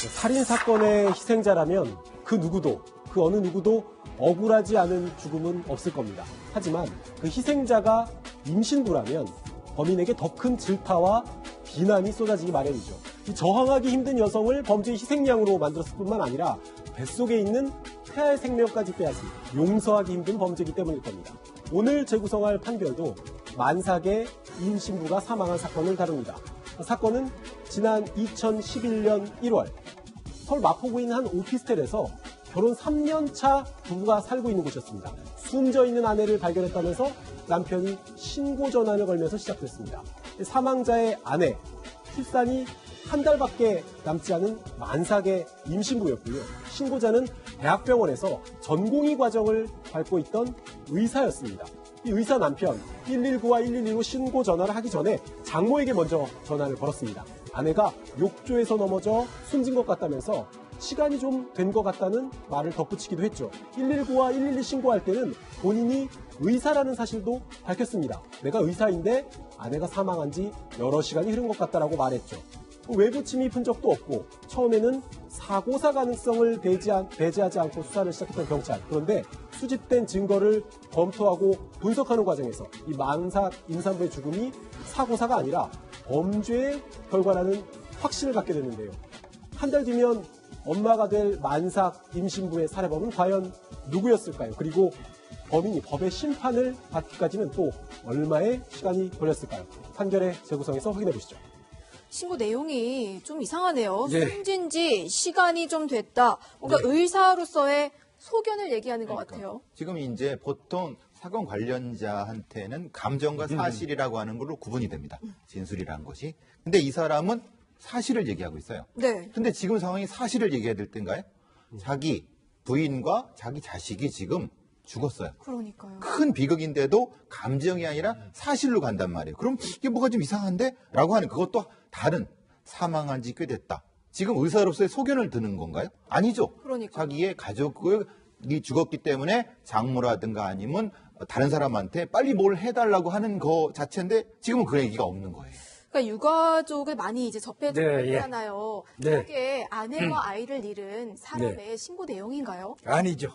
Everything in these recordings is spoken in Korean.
살인 사건의 희생자라면 그 어느 누구도 억울하지 않은 죽음은 없을 겁니다. 하지만 그 희생자가 임신부라면 범인에게 더 큰 질타와 비난이 쏟아지기 마련이죠. 이 저항하기 힘든 여성을 범죄의 희생양으로 만들었을 뿐만 아니라 뱃속에 있는 태아의 생명까지 빼앗은 용서하기 힘든 범죄이기 때문일 겁니다. 오늘 재구성할 판결도 만삭의 임신부가 사망한 사건을 다룹니다. 사건은 지난 2011년 1월 서울 마포구인 한 오피스텔에서 결혼 3년 차 부부가 살고 있는 곳이었습니다. 숨져 있는 아내를 발견했다면서 남편이 신고 전환을 걸면서 시작됐습니다. 사망자의 아내, 출산이 한 달밖에 남지 않은 만삭의 임신부였고요. 신고자는 대학병원에서 전공의 과정을 밟고 있던 의사였습니다. 이 의사 남편 119와 112로 신고 전화를 하기 전에 장모에게 먼저 전화를 걸었습니다. 아내가 욕조에서 넘어져 숨진 것 같다면서 시간이 좀 된 것 같다는 말을 덧붙이기도 했죠. 119와 112 신고할 때는 본인이 의사라는 사실도 밝혔습니다. 내가 의사인데 아내가 사망한 지 여러 시간이 흐른 것 같다라고 말했죠. 외부 침입 흔적도 없고 처음에는 사고사 가능성을 배제하지 않고 수사를 시작했던 경찰. 그런데 수집된 증거를 검토하고 분석하는 과정에서 이 만삭 임산부의 죽음이 사고사가 아니라 범죄의 결과라는 확신을 갖게 됐는데요. 한 달 뒤면 엄마가 될 만삭 임신부의 살해범은 과연 누구였을까요? 그리고 범인이 법의 심판을 받기까지는 또 얼마의 시간이 걸렸을까요? 판결의 재구성에서 확인해 보시죠. 신고 내용이 좀 이상하네요. 네. 숨진 지 시간이 좀 됐다. 뭔가 의사로서의 소견을 얘기하는 것 같아요. 지금 이제 보통 사건 관련자한테는 감정과 사실이라고 하는 걸로 구분이 됩니다. 진술이라는 것이. 근데 이 사람은 사실을 얘기하고 있어요. 네. 근데 지금 상황이 사실을 얘기해야 될 때인가요? 자기 부인과 자기 자식이 지금 죽었어요. 그러니까요. 큰 비극인데도 감정이 아니라 사실로 간단 말이에요. 그럼 이게 뭐가 좀 이상한데? 라고 하는 그것도 다른 사망한 지 꽤 됐다. 지금 의사로서의 소견을 드는 건가요? 아니죠. 그러니까요. 자기의 가족이 죽었기 때문에 장모라든가 아니면 다른 사람한테 빨리 뭘 해달라고 하는 거 자체인데 지금은 그런 얘기가 없는 거예요. 그러니까 유가족을 많이 이제 접해주잖아요. 네, 예. 이게 아내와 아이를 잃은 사람의 신고 내용인가요? 아니죠.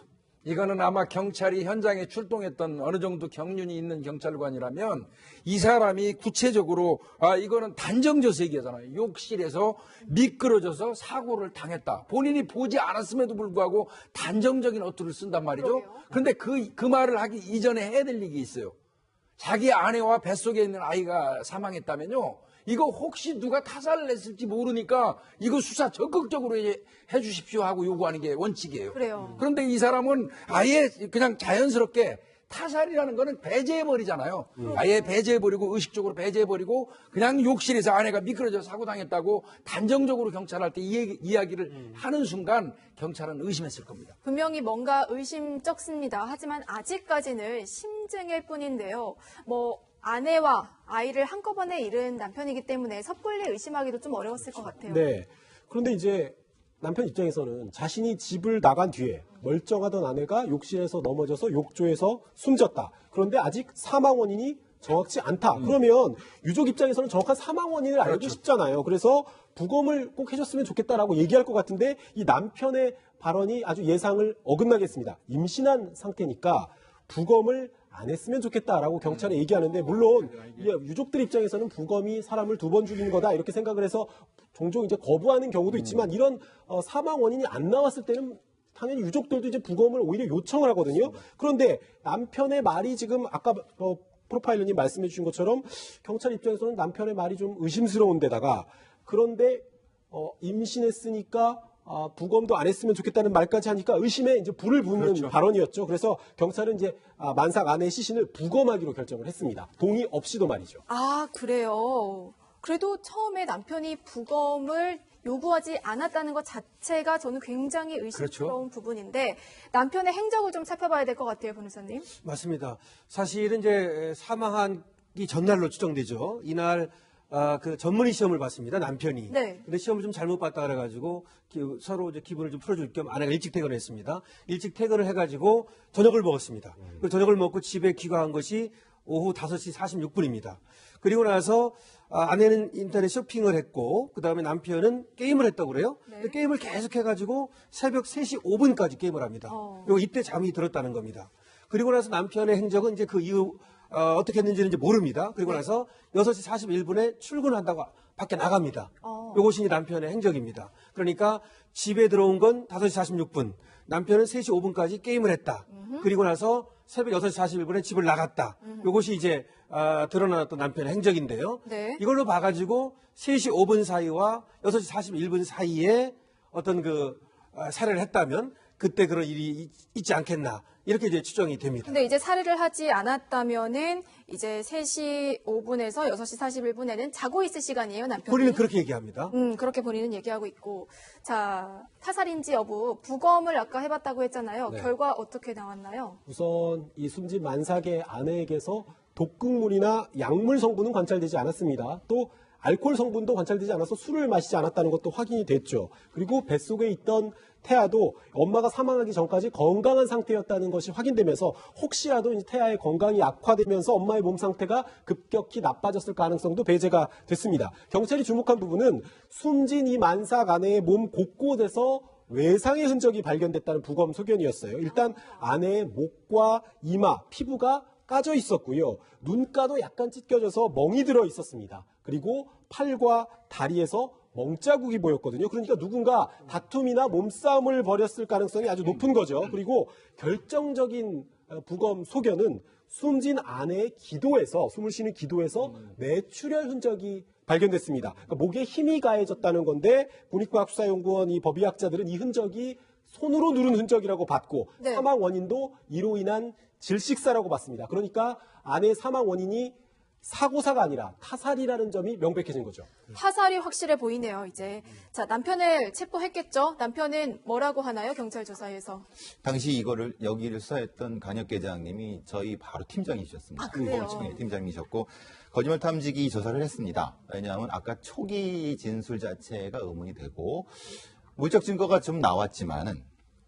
이거는 아마 경찰이 현장에 출동했던 어느 정도 경륜이 있는 경찰관이라면 이 사람이 구체적으로 이거는 단정져서 얘기하잖아요. 욕실에서 미끄러져서 사고를 당했다. 본인이 보지 않았음에도 불구하고 단정적인 어투를 쓴단 말이죠. 그런데 그 말을 하기 이전에 해야 될 얘기 있어요. 자기 아내와 뱃속에 있는 아이가 사망했다면요. 이거 혹시 누가 타살을 했을지 모르니까 이거 수사 적극적으로 해 주십시오 하고 요구하는 게 원칙이에요. 그래요. 그런데 이 사람은 아예 그냥 자연스럽게 타살이라는 거는 배제해버리잖아요. 아예 배제해버리고 의식적으로 배제해버리고 그냥 욕실에서 아내가 미끄러져 사고당했다고 단정적으로 경찰한테 이야기를 하는 순간 경찰은 의심했을 겁니다. 분명히 뭔가 의심쩍습니다. 하지만 아직까지는 심증일 뿐인데요. 아내와 아이를 한꺼번에 잃은 남편이기 때문에 섣불리 의심하기도 좀 어려웠을 것 같아요. 네. 그런데 이제 남편 입장에서는 자신이 집을 나간 뒤에 멀쩡하던 아내가 욕실에서 넘어져서 욕조에서 숨졌다. 그런데 아직 사망 원인이 정확치 않다. 그러면 유족 입장에서는 정확한 사망 원인을 알고 싶잖아요. 그래서 부검을 꼭 해줬으면 좋겠다라고 얘기할 것 같은데 이 남편의 발언이 아주 예상을 어긋나게 했습니다. 임신한 상태니까 부검을 안 했으면 좋겠다라고 경찰에 얘기하는데 물론 유족들 입장에서는 부검이 사람을 2번 죽이는 거다 이렇게 생각을 해서 종종 이제 거부하는 경우도 있지만 이런 사망 원인이 안 나왔을 때는 당연히 유족들도 이제 부검을 오히려 요청을 하거든요. 그런데 남편의 말이 지금 아까 프로파일러님 말씀해 주신 것처럼 경찰 입장에서는 남편의 말이 좀 의심스러운 데다가 그런데 임신했으니까 부검도 안 했으면 좋겠다는 말까지 하니까 의심에 이제 불을 붙는 발언이었죠. 그래서 경찰은 이제 만삭 아내의 시신을 부검하기로 결정을 했습니다. 동의 없이도 말이죠. 아, 그래요. 그래도 처음에 남편이 부검을 요구하지 않았다는 것 자체가 저는 굉장히 의심스러운 부분인데 남편의 행적을 좀 살펴봐야 될 것 같아요, 변호사님. 맞습니다. 사실은 이제 사망하기 전날로 추정되죠. 이날 그 전문의 시험을 봤습니다. 남편이. 네. 근데 시험을 좀 잘못 봤다 그래가지고 서로 이제 기분을 좀 풀어줄 겸 아내가 일찍 퇴근을 했습니다. 일찍 퇴근을 해가지고 저녁을 먹었습니다. 그리고 저녁을 먹고 집에 귀가한 것이 오후 5시 46분입니다. 그리고 나서 아내는 인터넷 쇼핑을 했고 그다음에 남편은 게임을 했다고 그래요. 네. 근데 게임을 계속 해가지고 새벽 3시 5분까지 게임을 합니다. 그리고 이때 잠이 들었다는 겁니다. 그리고 나서 남편의 행적은 이제 그 이후 어떻게 했는지는 이제 모릅니다. 그리고 나서 6시 41분에 출근한다고 밖에 나갑니다. 이것이 이제 남편의 행적입니다. 그러니까 집에 들어온 건 5시 46분, 남편은 3시 5분까지 게임을 했다. 그리고 나서 새벽 6시 41분에 집을 나갔다. 이것이 이제 드러났던 남편의 행적인데요. 네. 이걸로 봐가지고 3시 5분 사이와 6시 41분 사이에 어떤 그 살해를 했다면 그때 그런 일이 있지 않겠나 이렇게 이제 추정이 됩니다. 근데 이제 살해를 하지 않았다면은 이제 3시 5분에서 6시 41분에는 자고 있을 시간이에요, 남편이. 본인은 그렇게 얘기합니다. 그렇게 본인은 얘기하고 있고. 자, 타살인지 여부, 부검을 아까 해봤다고 했잖아요. 네. 결과 어떻게 나왔나요? 우선 이 숨진 만삭의 아내에게서 독극물이나 약물 성분은 관찰되지 않았습니다. 또 알코올 성분도 관찰되지 않아서 술을 마시지 않았다는 것도 확인이 됐죠. 그리고 뱃속에 있던 태아도 엄마가 사망하기 전까지 건강한 상태였다는 것이 확인되면서 혹시라도 이제 태아의 건강이 악화되면서 엄마의 몸 상태가 급격히 나빠졌을 가능성도 배제가 됐습니다. 경찰이 주목한 부분은 숨진 이 만삭 아내의 몸 곳곳에서 외상의 흔적이 발견됐다는 부검 소견이었어요. 일단 아내의 목과 이마, 피부가 까져 있었고요. 눈가도 약간 찢겨져서 멍이 들어 있었습니다. 그리고 팔과 다리에서 멍자국이 보였거든요. 그러니까 누군가 다툼이나 몸싸움을 벌였을 가능성이 아주 높은 거죠. 그리고 결정적인 부검 소견은 숨진 아내의 기도에서, 숨을 쉬는 기도에서 뇌출혈 흔적이 발견됐습니다. 그러니까 목에 힘이 가해졌다는 건데 국립과학수사연구원 이 법의학자들은 이 흔적이 손으로 누른 흔적이라고 봤고 네. 사망 원인도 이로 인한 질식사라고 봤습니다. 그러니까 아내의 사망 원인이 사고사가 아니라 타살이라는 점이 명백해진 거죠. 타살이 확실해 보이네요, 이제. 자, 남편을 체포했겠죠? 남편은 뭐라고 하나요, 경찰 조사에서? 당시 이거를 여기를 수사했던 간혁계장님이 저희 바로 팀장이셨습니다. 아, 그래요? 네, 팀장이셨고 거짓말 탐지기 조사를 했습니다. 왜냐하면 아까 초기 진술 자체가 의문이 되고 물적 증거가 좀 나왔지만은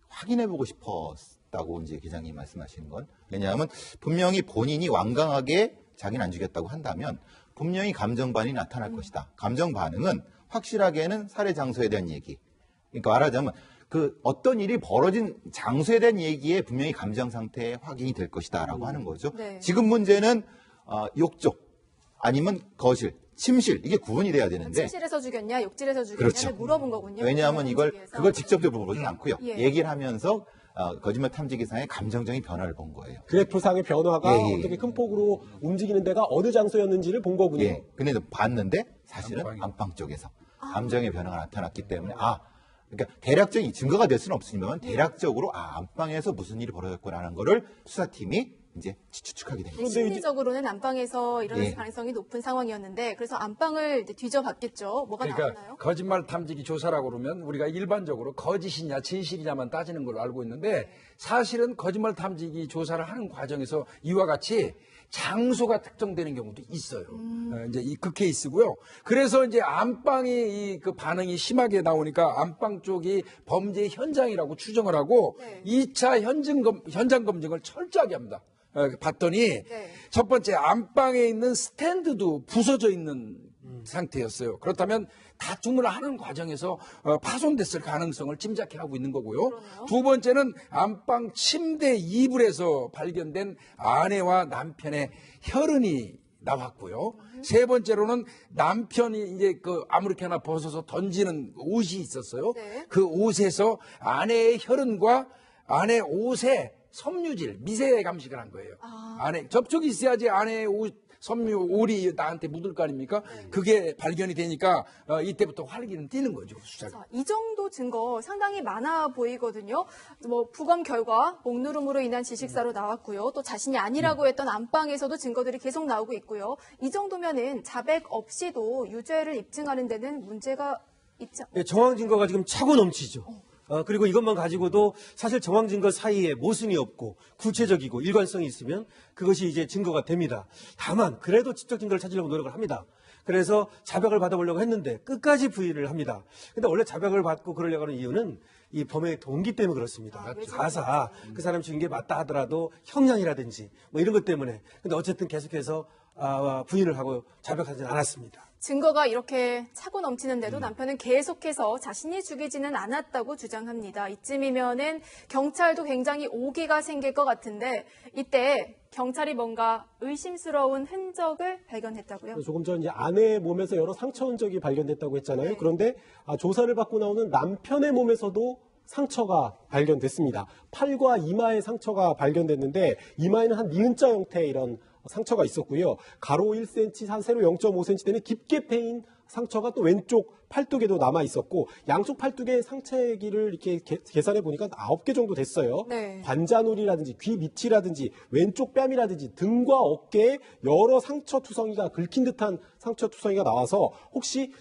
확인해보고 싶었다고 이제 계장님 말씀하시는 건 왜냐하면 분명히 본인이 완강하게 자기는 안 죽였다고 한다면 분명히 감정 반응이 나타날 것이다. 감정 반응은 확실하게는 살해 장소에 대한 얘기. 그러니까 말하자면 그 어떤 일이 벌어진 장소에 대한 얘기에 분명히 감정 상태 확인이 될 것이다라고 하는 거죠. 네. 지금 문제는 욕조 아니면 거실, 침실 이게 구분이 돼야 되는데 침실에서 죽였냐, 욕실에서 죽였냐를 그렇죠. 물어본 거군요. 왜냐하면 이걸 탐지기에서. 그걸 직접적으로 물어보지 않고요. 예. 얘기를 하면서 거짓말 탐지기상의 감정적인 변화를 본 거예요. 그래프상의 변화가 예. 어떻게 큰 폭으로 움직이는 데가 어느 장소였는지를 본 거군요. 예. 근데 봤는데 사실은 안방이. 안방 쪽에서 감정의 변화가 나타났기 때문에 그러니까 대략적인 증거가 될 수는 없습니다만 대략적으로 안방에서 무슨 일이 벌어졌구나라는 거를 수사팀이 이제 추측하게 됩니다. 그런데 이제 심리적으로는 안방에서 일어날 예. 가능성이 높은 상황이었는데 그래서 안방을 이제 뒤져봤겠죠. 뭐가 그러니까 나왔나요? 거짓말 탐지기 조사라고 그러면 우리가 일반적으로 거짓이냐 진실이냐만 따지는 걸로 알고 있는데 사실은 거짓말 탐지기 조사를 하는 과정에서 이와 같이 장소가 특정되는 경우도 있어요. 이제 그 케이스고요. 그래서 이제 안방이 그 반응이 심하게 나오니까 안방 쪽이 범죄 현장이라고 추정을 하고 네. 2차 현장 검증을 철저하게 합니다. 봤더니 네. 첫 번째 안방에 있는 스탠드도 부서져 있는 상태였어요. 그렇다면 다툼을 하는 과정에서 파손됐을 가능성을 짐작해 하고 있는 거고요. 그러네요. 두 번째는 안방 침대 이불에서 발견된 아내와 남편의 혈흔이 나왔고요. 세 번째로는 남편이 이제 그 아무렇게 하나 벗어서 던지는 옷이 있었어요. 네. 그 옷에서 아내의 혈흔과 아내 옷에 섬유질, 미세 감식을 한 거예요. 안에 접촉이 있어야지 아내의 옷, 섬유, 올이 나한테 묻을 거 아닙니까? 그게 발견이 되니까 이때부터 활기는 뛰는 거죠, 수사가. 자, 이 정도 증거 상당히 많아 보이거든요. 뭐 부검 결과 목누름으로 인한 질식사로 나왔고요. 또 자신이 아니라고 했던 안방에서도 증거들이 계속 나오고 있고요. 이 정도면은 자백 없이도 유죄를 입증하는 데는 문제가 있지 않... 예, 정황 증거가 지금 차고 넘치죠. 그리고 이것만 가지고도 사실 정황 증거 사이에 모순이 없고 구체적이고 일관성이 있으면 그것이 이제 증거가 됩니다. 다만 그래도 지적 증거를 찾으려고 노력을 합니다. 그래서 자백을 받아보려고 했는데 끝까지 부인을 합니다. 근데 원래 자백을 받고 그러려고 하는 이유는 이 범의 동기 때문에 그렇습니다. 가사 그 사람 죽인 게 맞다 하더라도 형량이라든지 뭐 이런 것 때문에. 근데 어쨌든 계속해서 부인을 하고 자백하지는 않았습니다. 증거가 이렇게 차고 넘치는데도 남편은 계속해서 자신이 죽이지는 않았다고 주장합니다. 이쯤이면은 경찰도 굉장히 오기가 생길 것 같은데 이때 경찰이 뭔가 의심스러운 흔적을 발견했다고요? 조금 전 이제 아내의 몸에서 여러 상처 흔적이 발견됐다고 했잖아요. 네. 그런데 조사를 받고 나오는 남편의 몸에서도 상처가 발견됐습니다. 팔과 이마에 상처가 발견됐는데 이마에는 한 니은자 형태의 이런 상처가 있었고요. 가로 1cm, 한 세로 0.5cm 되는 깊게 패인 상처가 또 왼쪽 팔뚝에도 남아 있었고 양쪽 팔뚝의 상처의 길을 이렇게 계산해 보니까 9개 정도 됐어요. 네. 관자놀이라든지 귀 밑이라든지 왼쪽 뺨이라든지 등과 어깨에 여러 상처 투성이가 긁힌 듯한 상처 투성이가 나와서 혹시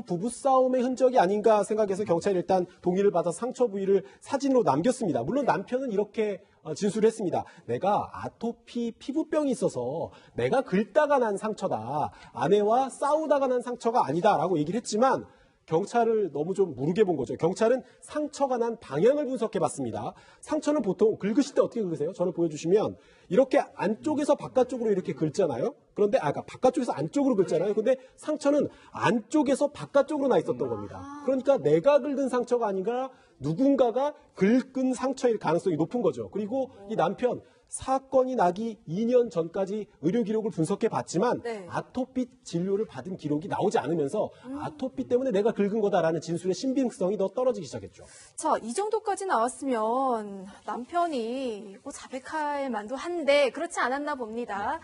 부부 싸움의 흔적이 아닌가 생각해서 경찰이 일단 동의를 받아 상처 부위를 사진으로 남겼습니다. 물론 남편은 이렇게 진술했습니다. 내가 아토피 피부병이 있어서 내가 긁다가 난 상처다. 아내와 싸우다가 난 상처가 아니다라고 얘기를 했지만 경찰을 너무 좀 무르게 본 거죠. 경찰은 상처가 난 방향을 분석해 봤습니다. 상처는 보통 긁으실 때 어떻게 긁으세요? 저를 보여주시면 이렇게 안쪽에서 바깥쪽으로 이렇게 긁잖아요. 그런데 아까 바깥쪽에서 안쪽으로 긁잖아요. 근데 상처는 안쪽에서 바깥쪽으로 나 있었던 겁니다. 그러니까 내가 긁은 상처가 아닌가 누군가가 긁은 상처일 가능성이 높은 거죠. 그리고 이 남편 사건이 나기 2년 전까지 의료 기록을 분석해 봤지만 네. 아토피 진료를 받은 기록이 나오지 않으면서 아토피 때문에 내가 긁은 거다라는 진술의 신빙성이 더 떨어지기 시작했죠. 자, 이 정도까지 나왔으면 남편이 뭐 자백할 만도 한데 그렇지 않았나 봅니다.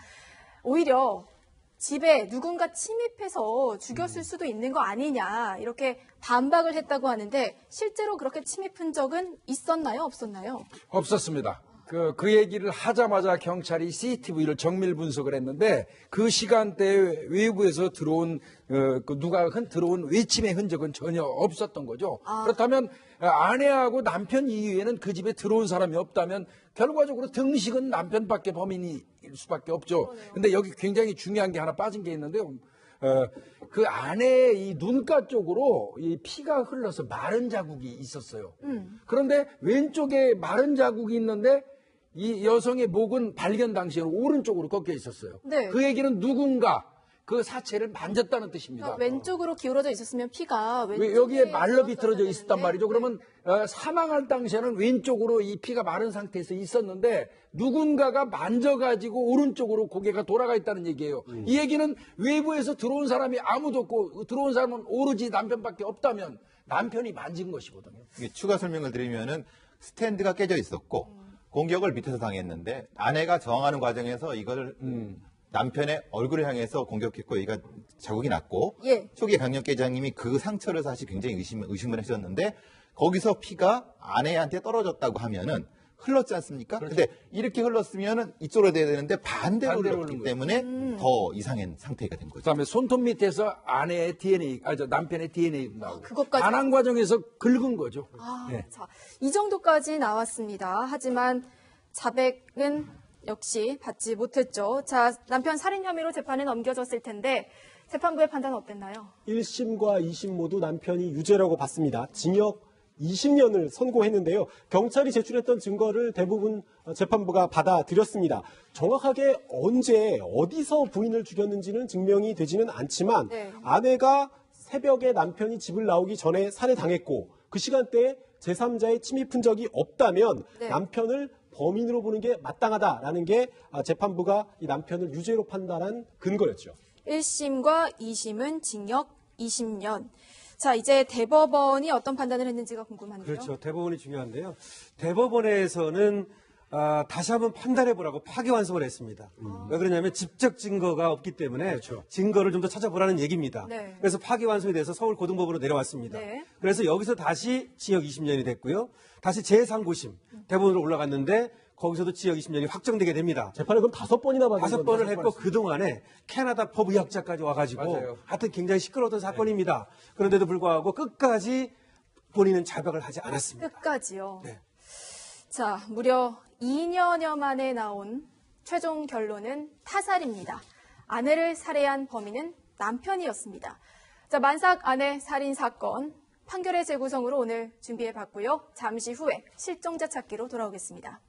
오히려 집에 누군가 침입해서 죽였을 수도 있는 거 아니냐 이렇게 반박을 했다고 하는데 실제로 그렇게 침입 흔적은 있었나요? 없었나요? 없었습니다. 그 얘기를 하자마자 경찰이 CCTV를 정밀 분석을 했는데 그 시간대에 외부에서 들어온 누가 들어온 외침의 흔적은 전혀 없었던 거죠. 그렇다면 아내하고 남편 이외에는 그 집에 들어온 사람이 없다면 결과적으로 등식은 남편밖에 범인일 수밖에 없죠. 근데 여기 굉장히 중요한 게 하나 빠진 게 있는데요. 그 아내의 이 눈가 쪽으로 이 피가 흘러서 마른 자국이 있었어요. 그런데 왼쪽에 마른 자국이 있는데 이 여성의 목은 발견 당시에는 오른쪽으로 꺾여 있었어요. 네. 그 얘기는 누군가 그 사체를 만졌다는 뜻입니다. 그러니까 왼쪽으로 기울어져 있었으면 피가 왜 왼쪽에 여기에 말로 비틀어져 흘렀었어야 있었단 말이죠. 되는데. 그러면 사망할 당시에는 왼쪽으로 이 피가 마른 상태에서 있었는데 누군가가 만져가지고 오른쪽으로 고개가 돌아가 있다는 얘기예요. 이 얘기는 외부에서 들어온 사람이 아무도 없고 들어온 사람은 오로지 남편밖에 없다면 남편이 만진 것이거든요. 이게 추가 설명을 드리면은 스탠드가 깨져 있었고 공격을 밑에서 당했는데 아내가 저항하는 과정에서 이걸 남편의 얼굴을 향해서 공격했고 얘가 자국이 났고 예. 초기 강력계장님이 그 상처를 사실 굉장히 의심을 하셨는데 거기서 피가 아내한테 떨어졌다고 하면은 흘렀지 않습니까? 근데 이렇게 흘렀으면은 이쪽으로 돼야 되는데 반대로 흘렀기 흐른 때문에 더 이상한 상태가 된 거죠. 그다음에 손톱 밑에서 아내의 DNA, 남편의 DNA 나오고 그것까지. 반항 과정에서 긁은 거죠. 네. 자, 이 정도까지 나왔습니다. 하지만 자백은 역시 받지 못했죠. 자, 남편 살인 혐의로 재판에 넘겨졌을 텐데 재판부의 판단은 어땠나요? 1심과 2심 모두 남편이 유죄라고 봤습니다. 징역 20년을 선고했는데요. 경찰이 제출했던 증거를 대부분 재판부가 받아들였습니다. 정확하게 언제 어디서 부인을 죽였는지는 증명이 되지는 않지만 네. 아내가 새벽에 남편이 집을 나오기 전에 살해당했고 그 시간대에 제3자의 침입 흔적이 없다면 네. 남편을 범인으로 보는 게 마땅하다라는 게 재판부가 이 남편을 유죄로 판단한 근거였죠. 1심과 2심은 징역 20년. 자, 이제 대법원이 어떤 판단을 했는지가 궁금한데요. 그렇죠. 대법원이 중요한데요. 대법원에서는 다시 한번 판단해보라고 파기환송을 했습니다. 왜 그러냐면 직접 증거가 없기 때문에 증거를 좀 더 찾아보라는 얘기입니다. 네. 그래서 파기환송이 돼서 서울고등법원으로 내려왔습니다. 네. 그래서 여기서 다시 징역 20년이 됐고요. 다시 제3고심 대법원으로 올라갔는데 거기서도 징역 20년이 확정되게 됩니다. 재판을 그럼 5번이나 받은 5번을 했고 그동안에 캐나다 법의학자까지 와가지고 맞아요. 하여튼 굉장히 시끄러웠던 사건입니다. 그런데도 불구하고 끝까지 본인은 자백을 하지 않았습니다. 끝까지요. 네. 자, 무려 2년여 만에 나온 최종 결론은 타살입니다. 아내를 살해한 범인은 남편이었습니다. 자, 만삭 아내 살인 사건 판결의 재구성으로 오늘 준비해봤고요. 잠시 후에 실종자 찾기로 돌아오겠습니다.